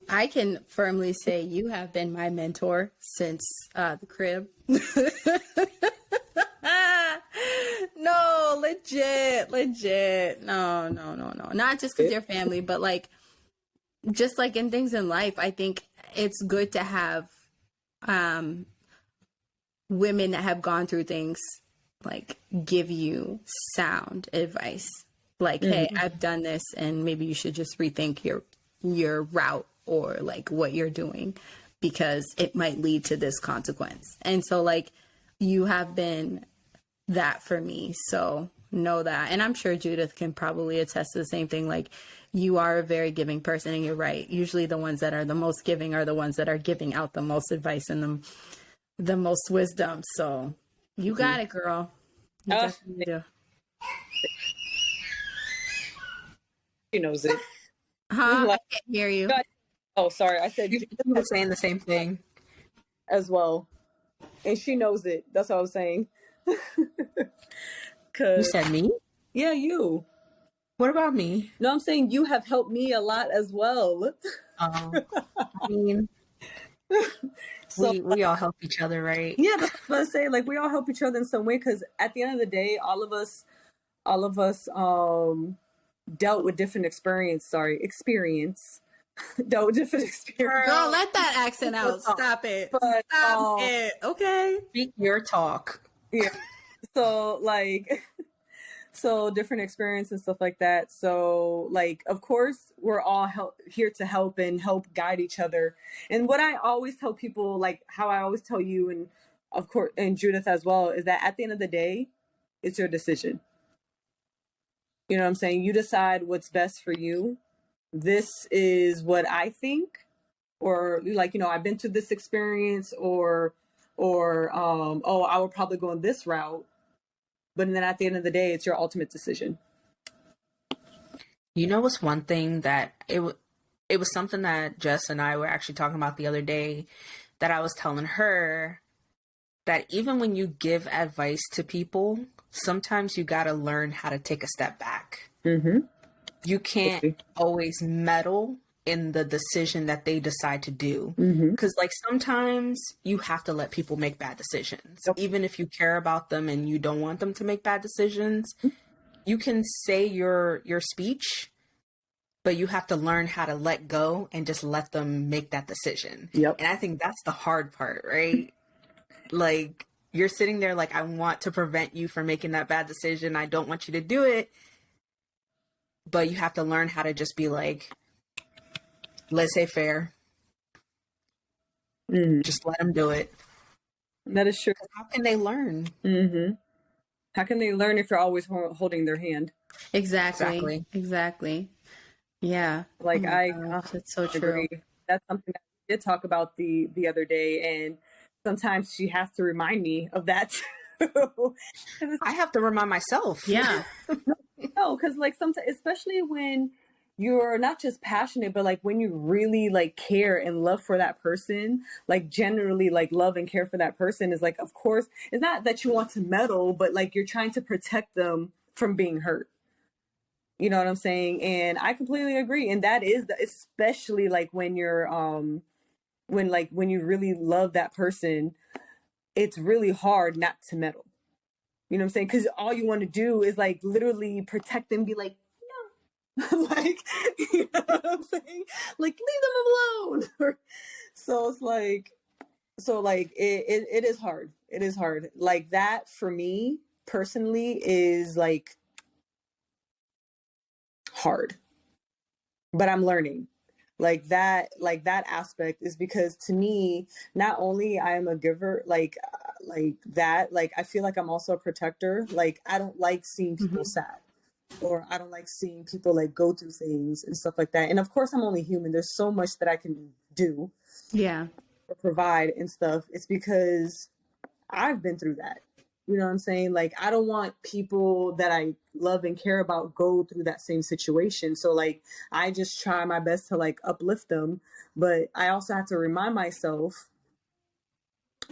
I can firmly say you have been my mentor since the crib. No, legit. No. Not just because you're family, but like, just like in things in life, I think it's good to have women that have gone through things like give you sound advice. Like, hey, I've done this, and maybe you should just rethink your route or like what you're doing, because it might lead to this consequence. And so like, you have been that for me. So know that. And I'm sure Judith can probably attest to the same thing. Like, you are a very giving person, and you're right. Usually the ones that are the most giving are the ones that are giving out the most advice and the most wisdom. So you got it, girl. You definitely do. She knows it. Huh? I can't hear you. Oh, sorry. I said You were saying the same thing as well. And she knows it. That's what I was saying. You said me? Yeah, you. What about me? No, I'm saying you have helped me a lot as well. I mean, So we all help each other, right? yeah, that's what I was saying. Like, we all help each other in some way, because at the end of the day, all of us dealt with different experience. Dealt with different experience. Girl, let that accent out. Stop it. But, Stop it. Okay. Speak your talk. Yeah. So so different experience and stuff like that. So like, of course, we're all here to help and help guide each other. And what I always tell people, like how I always tell you, and of course, and Judith as well, is that at the end of the day, it's your decision. You know what I'm saying? You decide what's best for you. This is what I think, or like, I've been through this experience, or oh, I would probably go in this route. But then at the end of the day, it's your ultimate decision. You know what's one thing that it was something that Jess and I were actually talking about the other day, that I was telling her that even when you give advice to people, sometimes you got to learn how to take a step back. Mm-hmm. You can't always meddle in the decision that they decide to do. Mm-hmm. Because like, sometimes you have to let people make bad decisions. Yep. Even if you care about them and you don't want them to make bad decisions, you can say your speech, but you have to learn how to let go and just let them make that decision. Yep. And I think that's the hard part, right? Like, you're sitting there like, I want to prevent you from making that bad decision. I don't want you to do it. But you have to learn how to just be like, laissez-faire. Mm-hmm. Just let them do it. That is true. How can they learn? Mm-hmm. How can they learn if you're always holding their hand? Exactly. Yeah. Like, that's so true. That's something that we did talk about the other day, and sometimes she has to remind me of that too. I have to remind myself. Yeah. No, because like sometimes, especially when you're not just passionate, but like when you really like care and love for that person, like generally like love and care for that person, is like, of course, it's not that you want to meddle, but like you're trying to protect them from being hurt. You know what I'm saying? And I completely agree. And that is especially like when you're when you really love that person, it's really hard not to meddle. You know what I'm saying? Because all you want to do is like literally protect them, be like, no, like, you know what I'm saying? Like, leave them alone. So it's like, So like it is hard. It is hard. Like that for me personally is like hard. But I'm learning. Like that aspect is because to me, not only I am a giver, like that, like I feel like I'm also a protector. Like I don't like seeing people sad. Or I don't like seeing people like go through things and stuff like that. And of course I'm only human. There's so much that I can do. Yeah. Or provide and stuff. It's because I've been through that. You know what I'm saying? Like, I don't want people that I love and care about go through that same situation. So, like, I just try my best to, like, uplift them. But I also have to remind myself,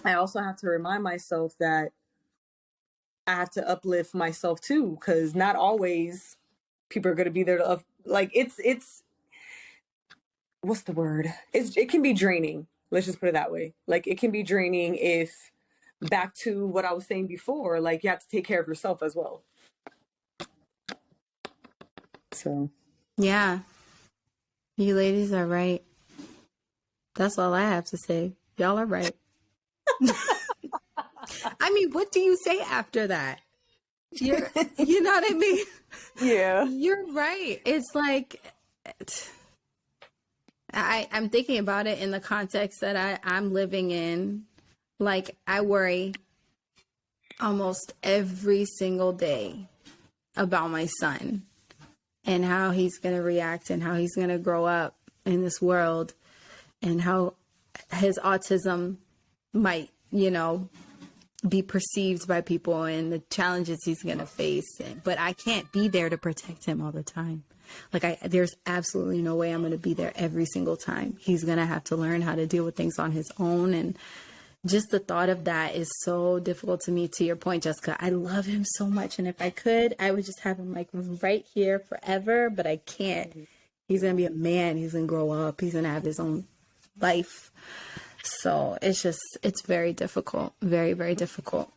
that I have to uplift myself too. Because not always people are going to be there to, like, it's, what's the word? It can be draining. Let's just put it that way. Like, it can be draining if, back to what I was saying before, like you have to take care of yourself as well. So Yeah. You ladies are right. That's all I have to say. Y'all are right. I mean, what do you say after that? You know what I mean? yeah. You're right. It's like I'm thinking about it in the context that I'm living in. Like, I worry almost every single day about my son and how he's going to react and how he's going to grow up in this world and how his autism might, you know, be perceived by people and the challenges he's going to face. But I can't be there to protect him all the time. Like, there's absolutely no way I'm going to be there every single time. He's going to have to learn how to deal with things on his own. And just the thought of that is so difficult to me. To your point, Jessica, I love him so much. And if I could, I would just have him like right here forever, but I can't. He's going to be a man. He's going to grow up. He's going to have his own life. So it's very difficult. Very, very difficult.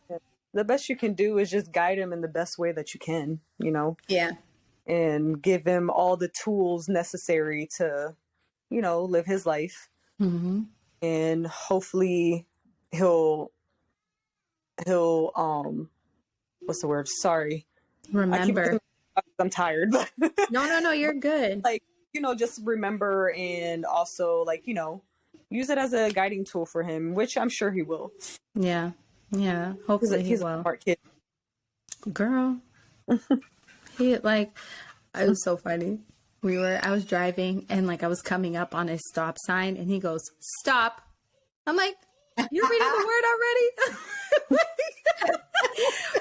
The best you can do is just guide him in the best way that you can, you know? Yeah. And give him all the tools necessary to, you know, live his life. Mm-hmm. And hopefully he'll what's the word? Sorry. Remember. I'm tired. No, you're good. Like, you know, just remember and also like, you know, use it as a guiding tool for him, which I'm sure he will. Yeah. Yeah. Hopefully He's he will. a smart kid. Girl. It was so funny. I was driving and like I was coming up on a stop sign and he goes, "Stop." I'm like, "You're reading the word already?"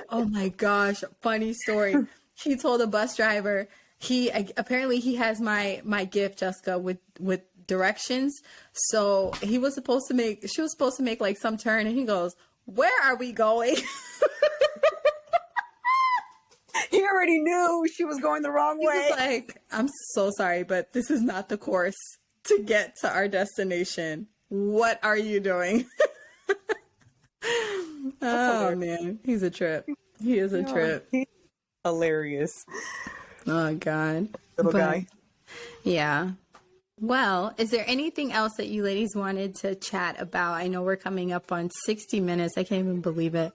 Oh my gosh. Funny story. He told a bus driver, apparently he has my gift, Jessica, with directions. So she was supposed to make like some turn and he goes, "Where are we going?" He already knew she was going the wrong way. He was like, "I'm so sorry, but this is not the course to get to our destination. What are you doing?" Oh man, he's a trip. He is a trip. He's hilarious. Oh God. Little guy. Yeah. Well, is there anything else that you ladies wanted to chat about? I know we're coming up on 60 minutes. I can't even believe it.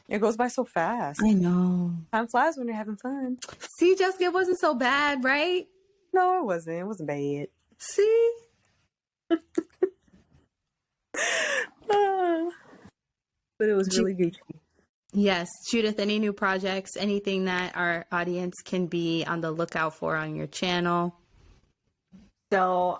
It goes by so fast. I know. Time flies when you're having fun. See, Jessica, it wasn't so bad, right? No, it wasn't. It wasn't bad. See? But it was really good. Yes. Judith, any new projects, anything that our audience can be on the lookout for on your channel? So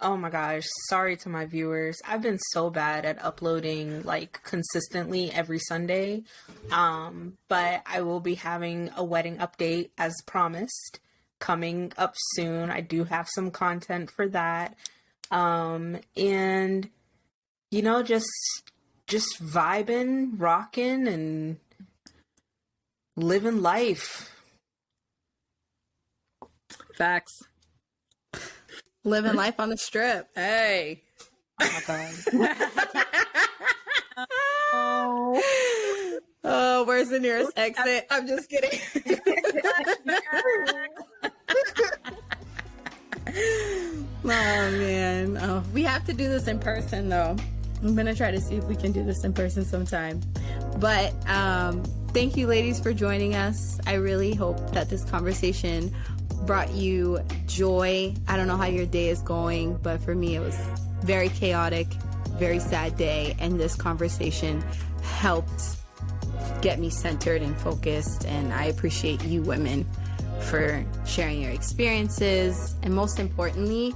oh my gosh, sorry to my viewers. I've been so bad at uploading like consistently every Sunday. But I will be having a wedding update as promised coming up soon. I do have some content for that. And you know, just vibing, rocking, and living life. Facts. Living life on the strip. Hey. Oh my God. Oh, where's the nearest exit? I'm just kidding. man. Oh, we have to do this in person, though. I'm going to try to see if we can do this in person sometime. But thank you, ladies, for joining us. I really hope that this conversation brought you joy. I don't know how your day is going, but for me, it was very chaotic, very sad day. And this conversation helped get me centered and focused. And I appreciate you women for sharing your experiences, and most importantly,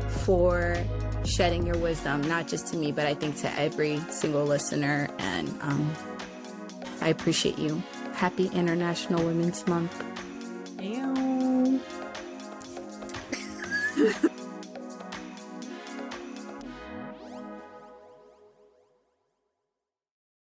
for shedding your wisdom, not just to me, but I think to every single listener. And I appreciate you. Happy International Women's Month. Ew.